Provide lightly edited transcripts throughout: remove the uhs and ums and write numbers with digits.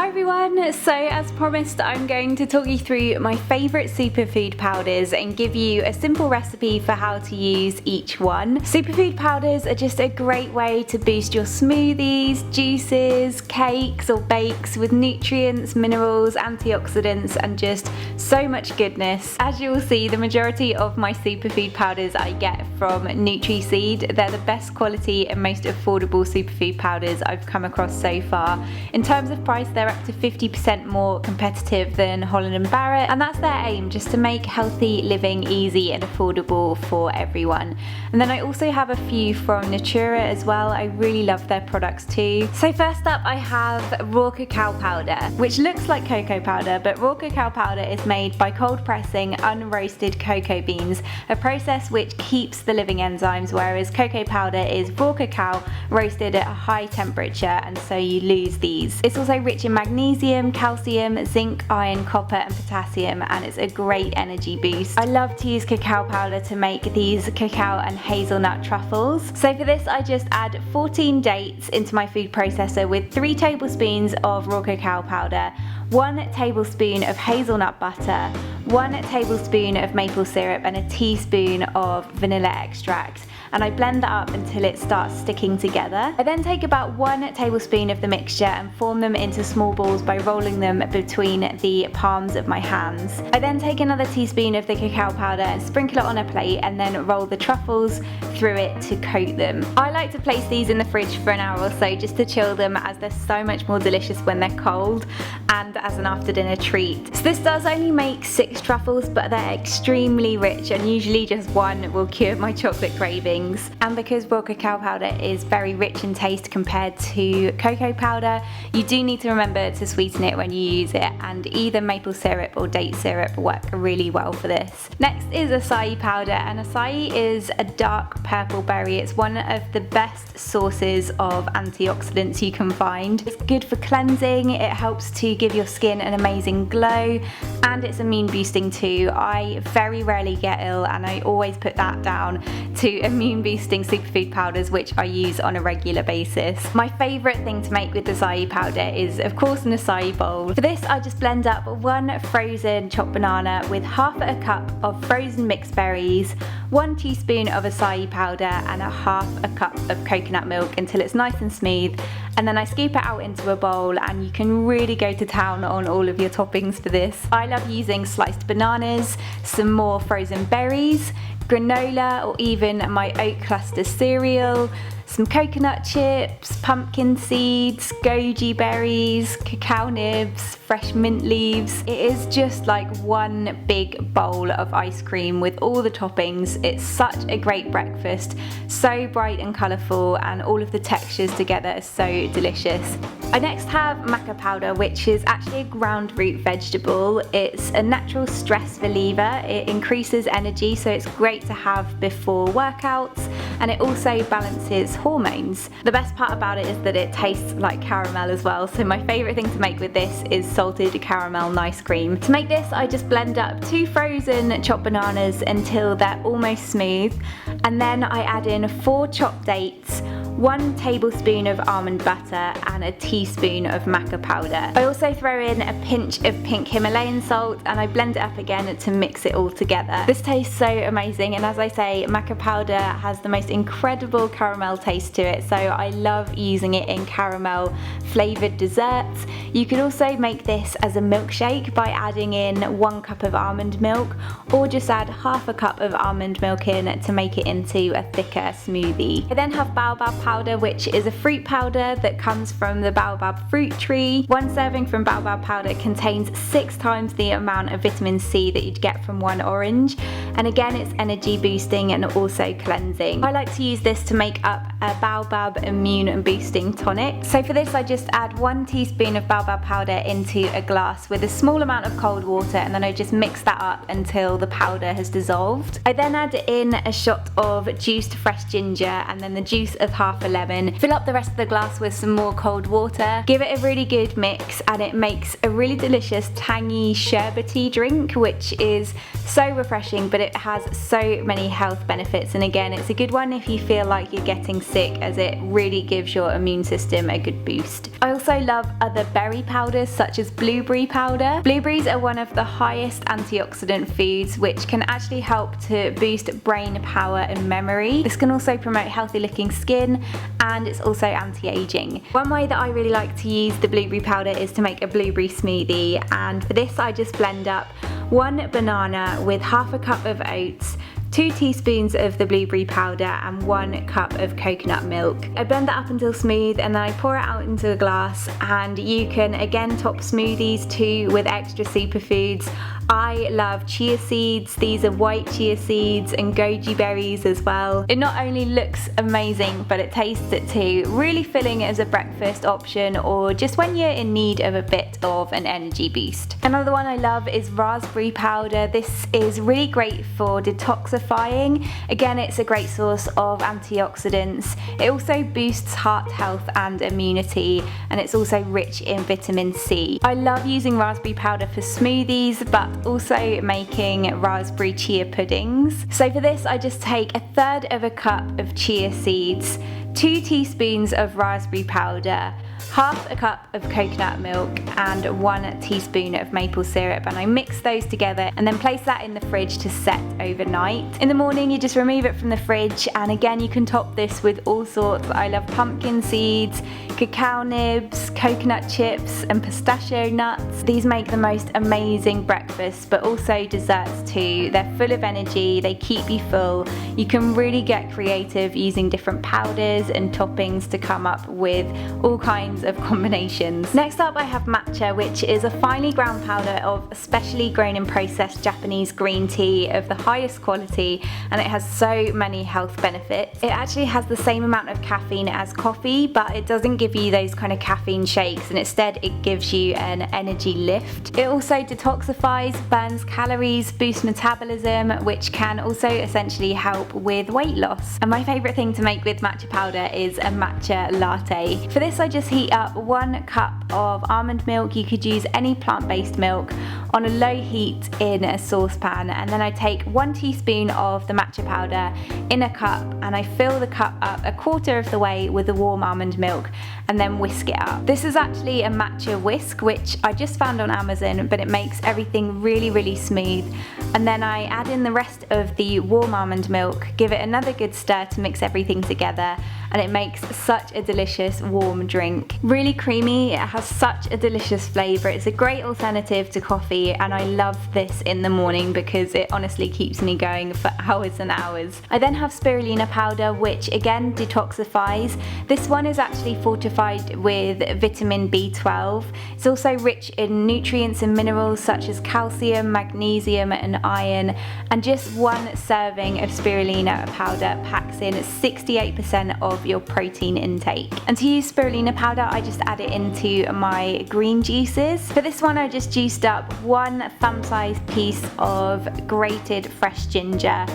Hi everyone, so as promised I'm going to talk you through my favourite superfood powders and give you a simple recipe for how to use each one. Superfood powders are just a great way to boost your smoothies, juices, cakes or bakes with nutrients, minerals, antioxidants and just so much goodness. As you will see, the majority of my superfood powders I get from NutriSeed. They're the best quality and most affordable superfood powders I've come across so far. In terms of price, they're up to 50% more competitive than Holland & Barrett, and that's their aim, just to make healthy living easy and affordable for everyone. And then I also have a few from Natura as well. I really love their products too. So first up I have raw cacao powder, which looks like cocoa powder, but raw cacao powder is made by cold pressing unroasted cocoa beans, a process which keeps the living enzymes, whereas cocoa powder is raw cacao roasted at a high temperature, and so you lose these. It's also rich in magnesium, calcium, zinc, iron, copper and potassium, and it's a great energy boost. I love to use cacao powder to make these cacao and hazelnut truffles. So for this I just add 14 dates into my food processor with 3 tablespoons of raw cacao powder, 1 tablespoon of hazelnut butter, 1 tablespoon of maple syrup and a teaspoon of vanilla extract, and I blend that up until it starts sticking together. I then take about 1 tablespoon of the mixture and form them into small balls by rolling them between the palms of my hands. I then take another teaspoon of the cacao powder and sprinkle it on a plate and then roll the truffles through it to coat them. I like to place these in the fridge for an hour or so just to chill them, as they're so much more delicious when they're cold and as an after dinner treat. So this does only make 6 truffles, but they're extremely rich and usually just 1 will cure my chocolate craving. And because raw cacao powder is very rich in taste compared to cocoa powder, you do need to remember to sweeten it when you use it, and either maple syrup or date syrup work really well for this. Next is acai powder, and acai is a dark purple berry. It's one of the best sources of antioxidants you can find. It's good for cleansing, it helps to give your skin an amazing glow, and it's immune boosting too. I very rarely get ill and I always put that down to immune boosting superfood powders, which I use on a regular basis. My favourite thing to make with acai powder is of course an acai bowl. For this I just blend up 1 frozen chopped banana with half a cup of frozen mixed berries, 1 teaspoon of acai powder and half a cup of coconut milk until it's nice and smooth, and then I scoop it out into a bowl, and you can really go to town on all of your toppings for this. I love using sliced bananas, some more frozen berries, granola or even my oat cluster cereal, some coconut chips, pumpkin seeds, goji berries, cacao nibs, fresh mint leaves. It is just like one big bowl of ice cream with all the toppings. It's such a great breakfast, so bright and colourful, and all of the textures together are so delicious. I next have Maca powder, which is actually a ground root vegetable. It's a natural stress reliever. It increases energy, so it's great to have before workouts, and it also balances hormones. The best part about it is that it tastes like caramel as well, so my favourite thing to make with this is salted caramel nice cream. To make this I just blend up 2 frozen chopped bananas until they're almost smooth, and then I add in 4 chopped dates, 1 tablespoon of almond butter and a teaspoon of Maca powder. I also throw in a pinch of pink Himalayan salt, and I blend it up again to mix it all together. This tastes so amazing, and as I say, Maca powder has the most incredible caramel taste to it, so I love using it in caramel flavoured desserts. You could also make this as a milkshake by adding in 1 cup of almond milk, or just add half a cup of almond milk in to make it into a thicker smoothie. I then have Baobab powder, which is a fruit powder that comes from the baobab fruit tree. 1 serving from Baobab powder contains 6 times the amount of vitamin C that you'd get from 1 orange, and again it's energy boosting and also cleansing. I like to use this to make up a baobab immune and boosting tonic. So for this I just add 1 teaspoon of baobab powder into a glass with a small amount of cold water, and then I just mix that up until the powder has dissolved. I then add in a shot of juiced fresh ginger and then the juice of half half a lemon, fill up the rest of the glass with some more cold water, give it a really good mix, and it makes a really delicious tangy sherbety drink, which is so refreshing, but it has so many health benefits. And again, it's a good one if you feel like you're getting sick, as it really gives your immune system a good boost. I also love other berry powders such as blueberry powder. Blueberries are one of the highest antioxidant foods, which can actually help to boost brain power and memory. This can also promote healthy looking skin, and it's also anti-aging. One way that I really like to use the blueberry powder is to make a blueberry smoothie, and for this I just blend up 1 banana with half a cup of oats, 2 teaspoons of the blueberry powder and 1 cup of coconut milk. I blend that up until smooth, and then I pour it out into a glass, and you can again top smoothies too with extra superfoods. I love chia seeds. These are white chia seeds and goji berries as well. It not only looks amazing, but it tastes it too. Really filling as a breakfast option, or just when you're in need of a bit of an energy boost. Another one I love is raspberry powder. This is really great for detoxifying. Again, it's a great source of antioxidants. It also boosts heart health and immunity, and it's also rich in vitamin C. I love using raspberry powder for smoothies, but also making raspberry chia puddings. So for this, I just take 1/3 of a cup of chia seeds, 2 teaspoons of raspberry powder, half a cup of coconut milk, and 1 teaspoon of maple syrup, and I mix those together and then place that in the fridge to set overnight. In the morning, you just remove it from the fridge, and again, you can top this with all sorts. I love pumpkin seeds, cacao nibs, coconut chips, and pistachio nuts. These make the most amazing breakfast, but also desserts too. They're full of energy, they keep you full. You can really get creative using different powders and toppings to come up with all kinds of combinations. Next up, I have matcha, which is a finely ground powder of specially grown and processed Japanese green tea of the highest quality, and it has so many health benefits. It actually has the same amount of caffeine as coffee, but it doesn't give you those kind of caffeine shakes, and instead it gives you an energy lift. It also detoxifies, burns calories, boosts metabolism, which can also essentially help with weight loss. And my favourite thing to make with matcha powder is a matcha latte. For this, I just heat up 1 cup of almond milk. You could use any plant-based milk on a low heat in a saucepan, and then I take 1 teaspoon of the matcha powder in a cup, and I fill the cup up 1/4 of the way with the warm almond milk, and then whisk it up. This is actually a matcha whisk, which I just found on Amazon, but it makes everything really smooth. And then I add in the rest of the warm almond milk, give it another good stir to mix everything together, and it makes such a delicious warm drink. Really creamy, it has such a delicious flavour. It's a great alternative to coffee, and I love this in the morning because it honestly keeps me going for hours and hours. I then have spirulina powder, which again detoxifies. This one is actually fortified with vitamin B12. It's also rich in nutrients and minerals such as calcium, magnesium, and iron, and just 1 serving of spirulina powder packs in 68% of your protein intake. And to use spirulina powder, I just add it into my green juices. For this one, I just juiced up 1 thumb-sized piece of grated fresh ginger,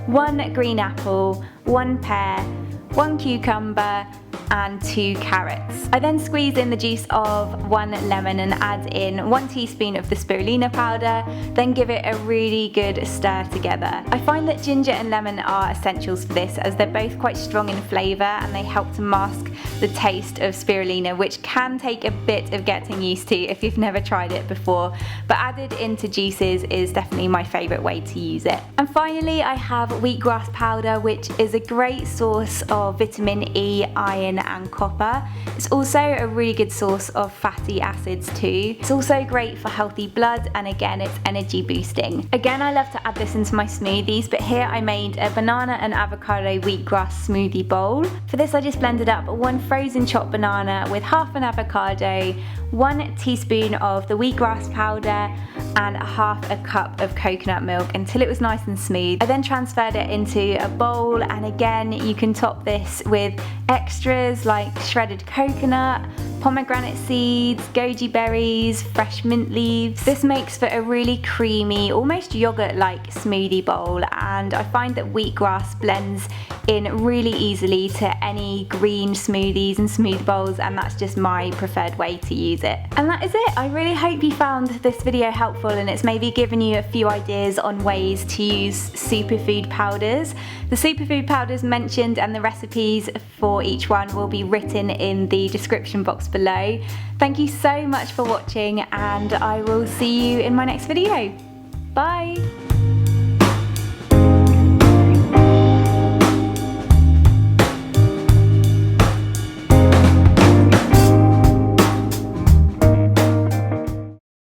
1 green apple, 1 pear, 1 cucumber, and 2 carrots. I then squeeze in the juice of 1 lemon and add in 1 teaspoon of the spirulina powder, then give it a really good stir together. I find that ginger and lemon are essentials for this, as they're both quite strong in flavour and they help to mask the taste of spirulina, which can take a bit of getting used to if you've never tried it before, but added into juices is definitely my favourite way to use it. And finally, I have wheatgrass powder, which is a great source of vitamin E, iron, and copper. It's also a really good source of fatty acids too. It's also great for healthy blood, and again, it's energy boosting. Again, I love to add this into my smoothies, but here I made a banana and avocado wheatgrass smoothie bowl. For this, I just blended up 1 frozen chopped banana with half an avocado, 1 teaspoon of the wheatgrass powder, and half a cup of coconut milk until it was nice and smooth. I then transferred it into a bowl, and again, you can top this with extras powders like shredded coconut, pomegranate seeds, goji berries, fresh mint leaves. This makes for a really creamy, almost yogurt-like smoothie bowl, and I find that wheatgrass blends in really easily to any green smoothies and smoothie bowls, and that's just my preferred way to use it. And that is it. I really hope you found this video helpful and it's maybe given you a few ideas on ways to use superfood powders. The superfood powders mentioned and the recipes for each one will be written in the description box below. Thank you so much for watching, and I will see you in my next video. Bye!